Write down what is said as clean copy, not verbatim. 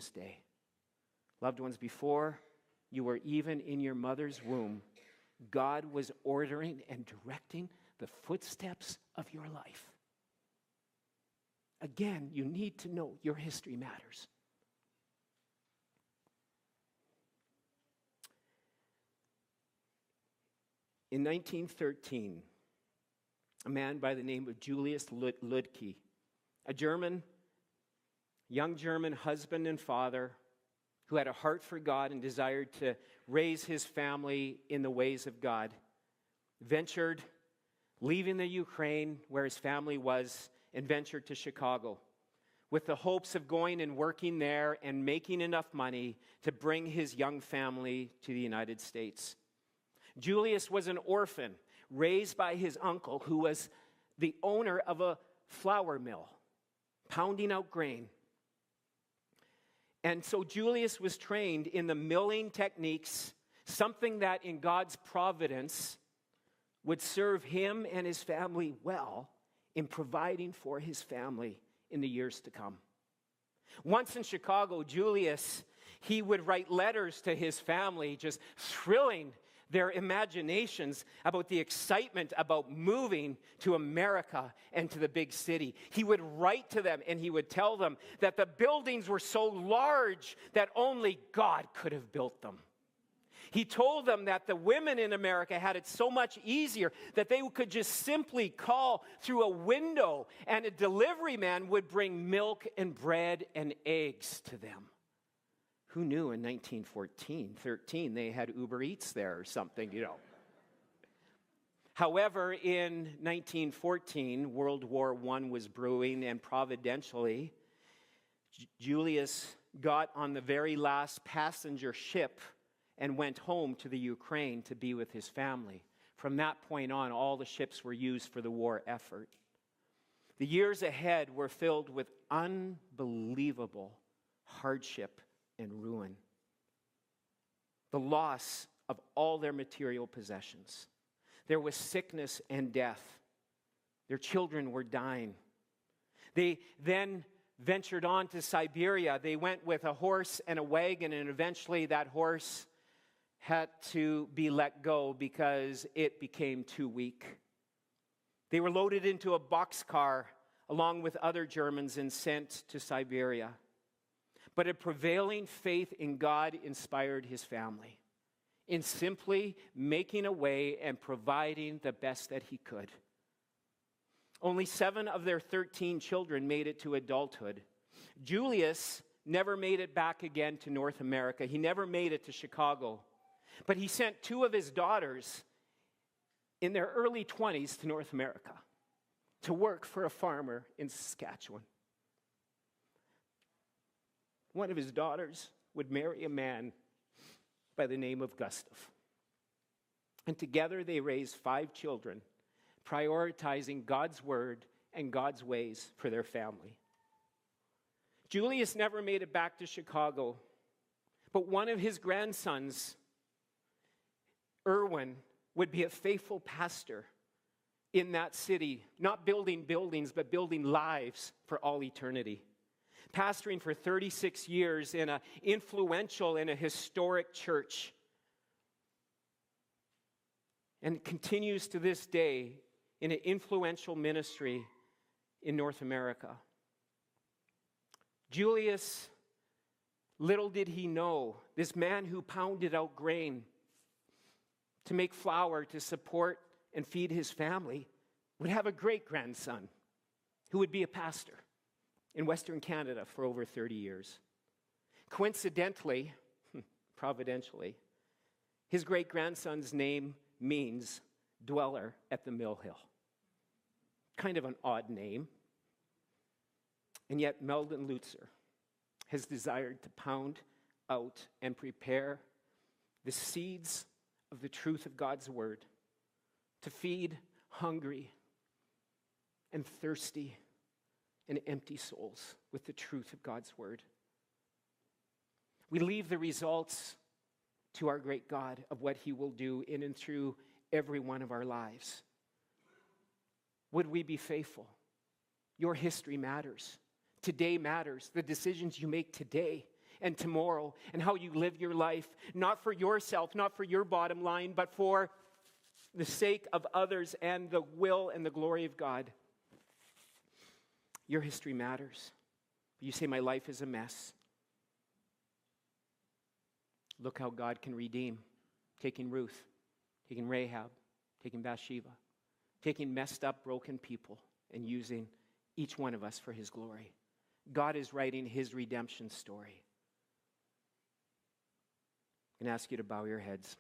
this day. Loved ones, before you were even in your mother's womb, God was ordering and directing the footsteps of your life. Again, you need to know your history matters. In 1913, a man by the name of Julius Ludke, a young German husband and father who had a heart for God and desired to raise his family in the ways of God, ventured, leaving the Ukraine where his family was, and ventured to Chicago with the hopes of going and working there and making enough money to bring his young family to the United States. Julius was an orphan raised by his uncle, who was the owner of a flour mill, pounding out grain. And so Julius was trained in the milling techniques, something that in God's providence would serve him and his family well in providing for his family in the years to come. Once in Chicago, Julius, he would write letters to his family, just thrilling their imaginations about the excitement about moving to America and to the big city. He would write to them and he would tell them that the buildings were so large that only God could have built them. He told them that the women in America had it so much easier that they could just simply call through a window and a delivery man would bring milk and bread and eggs to them. Who knew in 13 they had Uber Eats there or something, However, in 1914, World War I was brewing, and providentially, Julius got on the very last passenger ship and went home to the Ukraine to be with his family. From that point on, all the ships were used for the war effort. The years ahead were filled with unbelievable hardship and ruin. The loss of all their material possessions. There was sickness and death. Their children were dying. They then ventured on to Siberia. They went with a horse and a wagon, and eventually that horse had to be let go because it became too weak. They were loaded into a boxcar along with other Germans and sent to Siberia. But a prevailing faith in God inspired his family in simply making a way and providing the best that he could. Only 7 of their 13 children made it to adulthood. Julius never made it back again to North America. He never made it to Chicago. But he sent 2 of his daughters in their early 20s to North America to work for a farmer in Saskatchewan. One of his daughters would marry a man by the name of Gustav. And together they raised 5 children, prioritizing God's word and God's ways for their family. Julius never made it back to Chicago, but one of his grandsons, Erwin, would be a faithful pastor in that city, not building buildings, but building lives for all eternity. Pastoring for 36 years in an influential and a historic church. And continues to this day in an influential ministry in North America. Julius, little did he know, this man who pounded out grain to make flour to support and feed his family, would have a great-grandson who would be a pastor in Western Canada for over 30 years. Coincidentally, providentially, his great-grandson's name means dweller at the mill hill. Kind of an odd name. And yet Meldon Lutzer has desired to pound out and prepare the seeds of the truth of God's word to feed hungry and thirsty and empty souls with the truth of God's word. We leave the results to our great God of what he will do in and through every one of our lives. Would we be faithful? Your history matters. Today matters. The decisions you make today and tomorrow, and how you live your life, not for yourself, not for your bottom line, but for the sake of others and the will and the glory of God. Your history matters. You say, my life is a mess. Look how God can redeem, taking Ruth, taking Rahab, taking Bathsheba, taking messed up, broken people, and using each one of us for his glory. God is writing his redemption story. I'm going to ask you to bow your heads.